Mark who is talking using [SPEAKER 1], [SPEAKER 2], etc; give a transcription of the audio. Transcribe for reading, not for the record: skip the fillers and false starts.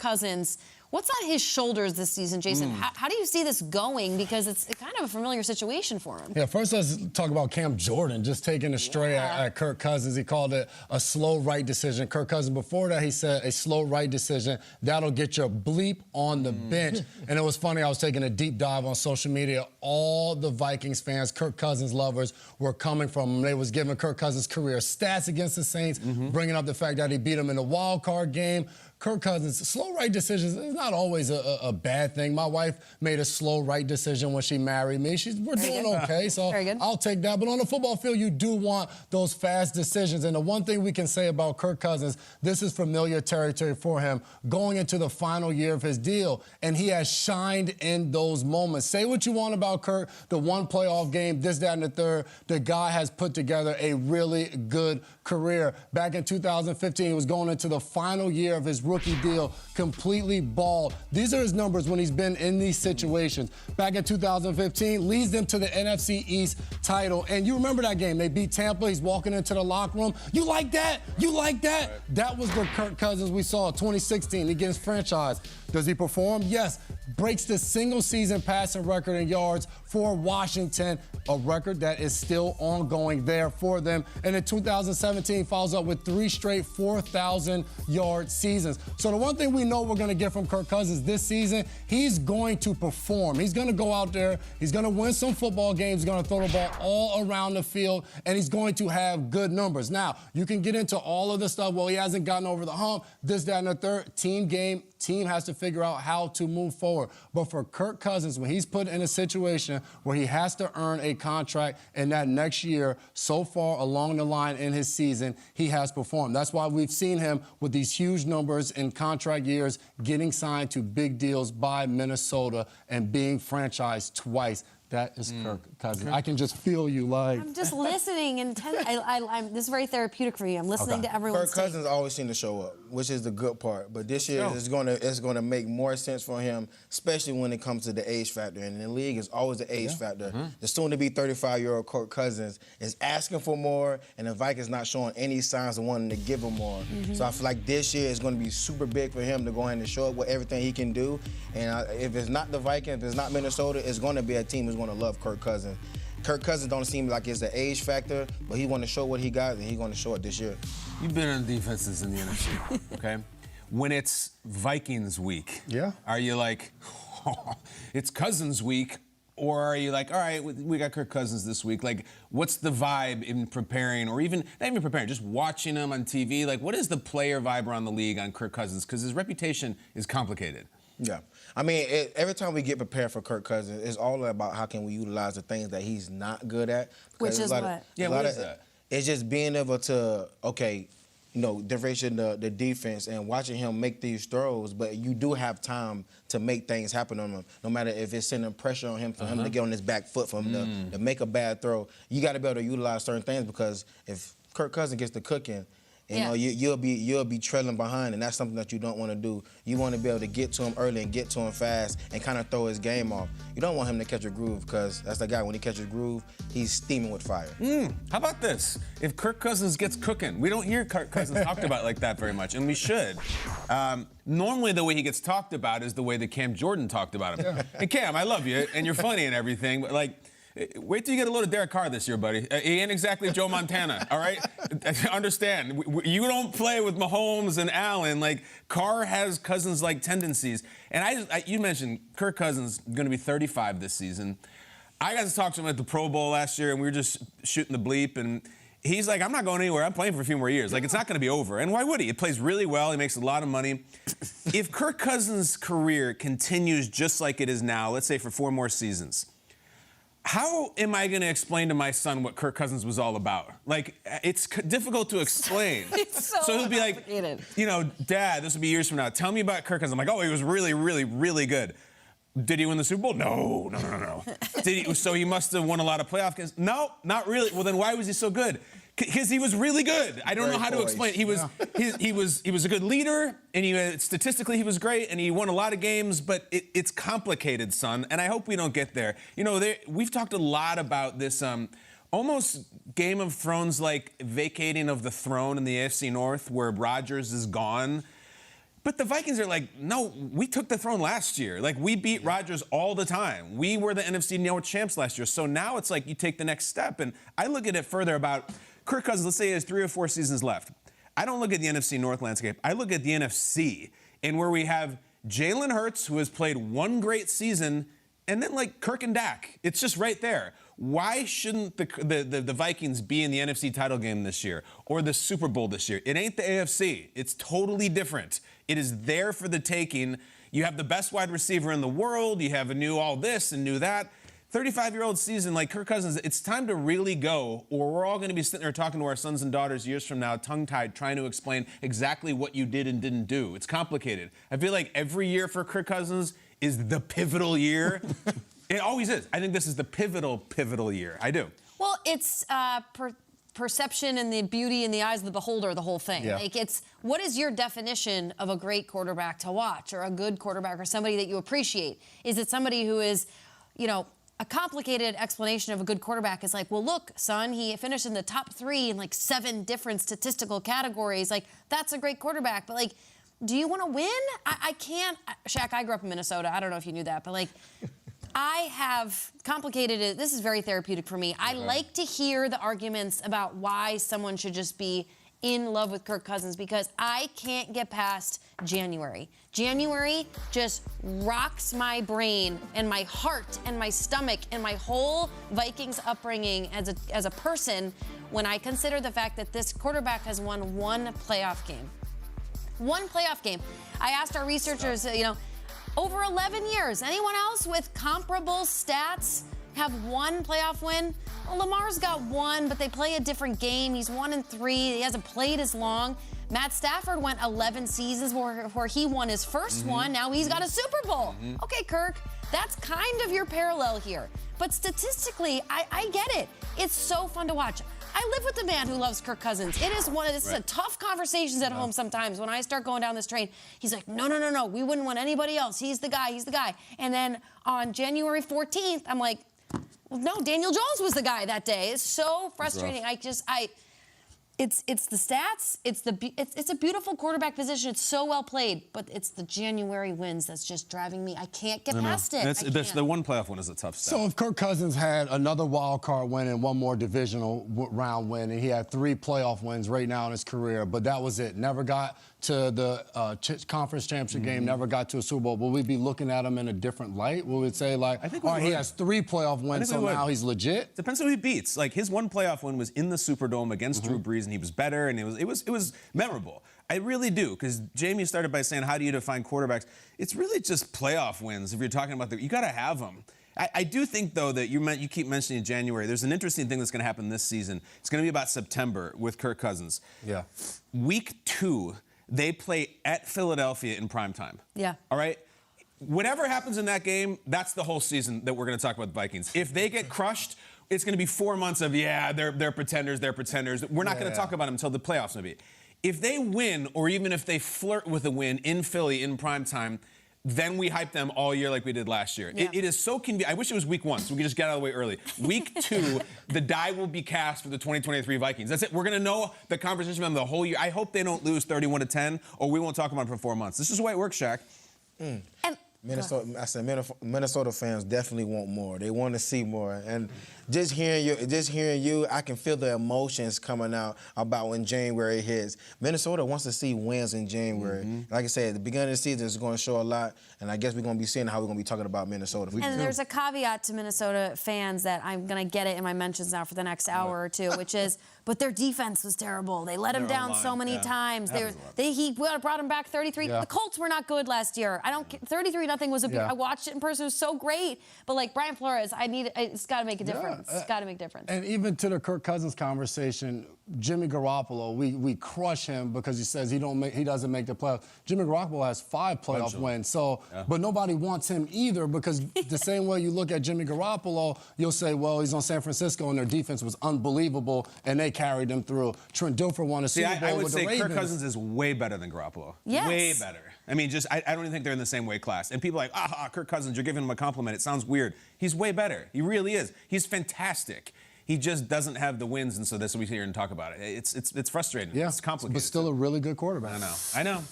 [SPEAKER 1] Cousins, what's on his shoulders this season, Jason? How do you see this going? Because it's kind of a familiar situation for him.
[SPEAKER 2] Yeah, first let's talk about Cam Jordan just taking a stray at Kirk Cousins. He called it a slow right decision. Kirk Cousins, before that, he said a slow right decision. That'll get your bleep on the bench. And it was funny, I was taking a deep dive on social media. All the Vikings fans, Kirk Cousins lovers, were coming from him. They was giving Kirk Cousins' career stats against the Saints, bringing up the fact that he beat them in the wild card game. Kirk Cousins, slow right decisions is not always a bad thing. My wife made a slow right decision when she married me. We're doing okay, so I'll take that. But on the football field, you do want those fast decisions. And the one thing we can say about Kirk Cousins, this is familiar territory for him, going into the final year of his deal. And he has shined in those moments. Say what you want about Kirk, the one playoff game, this, that, and the third. The guy has put together a really good career. Back in 2015, he was going into the final year of his rookie deal, completely bald. These are his numbers when he's been in these situations. Back in 2015, leads them to the NFC East title. And you remember that game. They beat Tampa. He's walking into the locker room. You like that? You like that? Right. That was the Kirk Cousins we saw in 2016 against franchise. Does he perform? Yes. Breaks the single-season passing record in yards for Washington, a record that is still ongoing there for them. And in 2017, follows up with 3 straight 4,000-yard seasons. So the one thing we know we're going to get from Kirk Cousins this season, he's going to perform. He's going to go out there. He's going to win some football games. He's going to throw the ball all around the field, and he's going to have good numbers. Now, you can get into all of the stuff. Well, he hasn't gotten over the hump, this, that, and the third. Team has to figure out how to move forward. But for Kirk Cousins, when he's put in a situation where he has to earn a contract in that next year, so far along the line in his season, he has performed. That's why we've seen him with these huge numbers in contract years, getting signed to big deals by Minnesota and being franchised twice. That is Kirk Cousins. I can just feel you like.
[SPEAKER 1] I'm just listening, and this is very therapeutic for you. I'm listening to everyone.
[SPEAKER 3] Kirk Cousins always seems to show up, which is the good part. But this year it's going to make more sense for him, especially when it comes to the age factor. And in the league, it's always the age factor. The soon-to-be 35-year-old Kirk Cousins is asking for more, and the Vikings not showing any signs of wanting to give him more. So I feel like this year is going to be super big for him to go ahead and show up with everything he can do. And if it's not the Vikings, if it's not Minnesota, it's going to be a team who's going to love Kirk Cousins. Kirk Cousins don't seem like it's an age factor, but he want to show what he got, and he's going to show it this year.
[SPEAKER 4] You've been on defenses in the NFC, okay? When it's Vikings week, are you like, oh, it's Cousins week, or are you like, all right, we got Kirk Cousins this week? Like, what's the vibe in preparing, or even, not even preparing, just watching him on TV? Like, what is the player vibe around the league on Kirk Cousins? Because his reputation is complicated.
[SPEAKER 3] Yeah. I mean, every time we get prepared for Kirk Cousins, it's all about how can we utilize the things that he's not good at.
[SPEAKER 1] Which is what?
[SPEAKER 4] What is that?
[SPEAKER 3] It's just being able to, differentiate the defense and watching him make these throws, but you do have time to make things happen on him. No matter if it's sending pressure on him for him to get on his back foot, for him to make a bad throw, you got to be able to utilize certain things, because if Kirk Cousins gets to cooking, you'll be trailing behind, and that's something that you don't want to do. You want to be able to get to him early and get to him fast and kind of throw his game off. You don't want him to catch a groove, because that's the guy, when he catches a groove, he's steaming with fire.
[SPEAKER 4] How about this? If Kirk Cousins gets cooking, we don't hear Kirk Cousins talked about like that very much, and we should. Normally the way he gets talked about is the way that Cam Jordan talked about him. Hey, Cam, I love you, and you're funny and everything, but like, wait till you get a load of Derek Carr this year, buddy. He ain't exactly Joe Montana, all right? Understand, you don't play with Mahomes and Allen. Like, Carr has Cousins-like tendencies. And you mentioned Kirk Cousins going to be 35 this season. I got to talk to him at the Pro Bowl last year, and we were just shooting the bleep, and he's like, I'm not going anywhere. I'm playing for a few more years. Like, it's not going to be over. And why would he? He plays really well. He makes a lot of money. If Kirk Cousins' career continues just like it is now, let's say for 4 more seasons, how am I going to explain to my son what Kirk Cousins was all about? Like, it's difficult to explain.
[SPEAKER 1] It's so
[SPEAKER 4] he'll be like, Dad, this will be years from now. Tell me about Kirk Cousins. I'm like, oh, he was really, really, really good. Did he win the Super Bowl? No. So he must have won a lot of playoff games? No, not really. Well, then why was he so good? Because he was really good. I don't know how to explain it. He was a good leader, and statistically he was great, and he won a lot of games. But it's complicated, son, and I hope we don't get there. We've talked a lot about this almost Game of Thrones like vacating of the throne in the AFC North, where Rodgers is gone. But the Vikings are like, no, we took the throne last year. Like, we beat Rodgers all the time. We were the NFC North champs last year. So now it's like you take the next step. And I look at it further about Kirk Cousins. Let's say he has 3 or 4 seasons left. I don't look at the NFC North landscape. I look at the NFC, and where we have Jalen Hurts, who has played 1 great season, and then like Kirk and Dak. It's just right there. Why shouldn't the Vikings be in the NFC title game this year or the Super Bowl this year? It ain't the AFC. It's totally different. It is there for the taking. You have the best wide receiver in the world. You have a new all this and new that. 35-year-old season like Kirk Cousins, it's time to really go, or we're all going to be sitting there talking to our sons and daughters years from now, tongue-tied, trying to explain exactly what you did and didn't do. It's complicated. I feel like every year for Kirk Cousins is the pivotal year. It always is. I think this is the pivotal year. I do.
[SPEAKER 1] Well, it's perception and the beauty in the eyes of the beholder, the whole thing.
[SPEAKER 2] Yeah.
[SPEAKER 1] Like, it's, what is your definition of a great quarterback to watch, or a good quarterback, or somebody that you appreciate? Is it somebody who is, you know, a complicated explanation of a good quarterback is like, well, look, son, he finished in the top 3 in like 7 different statistical categories. Like, that's a great quarterback. But like, do you want to win? I can't. Shaq, I grew up in Minnesota. I don't know if you knew that, but like, I have complicated it. This is very therapeutic for me. I like to hear the arguments about why someone should just be in love with Kirk Cousins, because I can't get past January. January just rocks my brain and my heart and my stomach and my whole Vikings upbringing as a person when I consider the fact that this quarterback has won 1 playoff game. 1 playoff game. I asked our researchers, you know, over 11 years, anyone else with comparable stats have 1 playoff win? Well, Lamar's got 1, but they play a different game. He's 1-3. He hasn't played as long. Matt Stafford went 11 seasons where he won his first one. Now he's got a Super Bowl. Okay, Kirk, that's kind of your parallel here. But statistically, I get it. It's so fun to watch. I live with a man who loves Kirk Cousins. It is one of this is a tough conversations at home sometimes when I start going down this train. He's like, no, we wouldn't want anybody else. He's the guy. And then on January 14th, I'm like, well, no, Daniel Jones was the guy that day. It's so frustrating. It's the stats. It's a beautiful quarterback position. It's so well played, but it's the January wins that's just driving me. I can't get past it.
[SPEAKER 4] The 1 playoff win is a tough step.
[SPEAKER 2] So if Kirk Cousins had another wild card win and 1 more divisional round win, and he had 3 playoff wins right now in his career, but that was it. Never got to the conference championship game, never got to a Super Bowl. Will we be looking at him in a different light? Will we say, like, he has 3 playoff wins, so now he's legit?
[SPEAKER 4] Depends who he beats. Like, his 1 playoff win was in the Superdome against Drew Brees, and he was better, and it was memorable. I really do, because Jamie started by saying, how do you define quarterbacks? It's really just playoff wins. If you're talking about you got to have them. I do think, though, that you keep mentioning January. There's an interesting thing that's going to happen this season. It's going to be about September with Kirk Cousins.
[SPEAKER 2] Yeah.
[SPEAKER 4] Week 2, they play at Philadelphia in primetime.
[SPEAKER 1] Yeah.
[SPEAKER 4] All right? Whatever happens in that game, that's the whole season that we're going to talk about the Vikings. If they get crushed, it's going to be 4 months of, they're pretenders. We're not going to talk about them until the playoffs, maybe. If they win, or even if they flirt with a win in Philly in primetime, then we hype them all year like we did last year.
[SPEAKER 1] Yeah.
[SPEAKER 4] It is so convenient. I wish it was week 1, so we could just get out of the way early. Week 2, the die will be cast for the 2023 Vikings. That's it. We're going to know the conversation about them the whole year. I hope they don't lose 31-10, or we won't talk about it for 4 months. This is the way it works, Shaq.
[SPEAKER 1] And
[SPEAKER 3] Minnesota fans definitely want more. They want to see more. And just hearing you, I can feel the emotions coming out about when January hits. Minnesota wants to see wins in January. Like I said, the beginning of the season is going to show a lot, and I guess we're going to be seeing how we're going to be talking about Minnesota.
[SPEAKER 1] And there's a caveat to Minnesota fans that I'm going to get it in my mentions now for the next hour or two, which is, but their defense was terrible. They let him down so many times. He brought him back 33. The Colts were not good last year. 33-0 was I watched it in person. It was so great. But like Brian Flores, it's got to make a difference. It's got to make a difference.
[SPEAKER 2] And even to the Kirk Cousins conversation, Jimmy Garoppolo, we crush him because he says he doesn't make the playoffs. Jimmy Garoppolo has 5 playoff wins. So, but nobody wants him either, because the same way you look at Jimmy Garoppolo, you'll say, well, he's on San Francisco and their defense was unbelievable and they carried them through. Trent Dilfer won a Super Bowl with the Ravens.
[SPEAKER 4] I would say Kirk Cousins is way better than Garoppolo.
[SPEAKER 1] Yes.
[SPEAKER 4] Way better. I mean, I don't even think they're in the same weight class. And people are like, Kirk Cousins, you're giving him a compliment. It sounds weird. He's way better. He really is. He's fantastic. He just doesn't have the wins, and so that's what we sit here and talk about it. It's frustrating.
[SPEAKER 2] Yeah,
[SPEAKER 4] it's complicated.
[SPEAKER 2] But still a really good quarterback.
[SPEAKER 4] I know.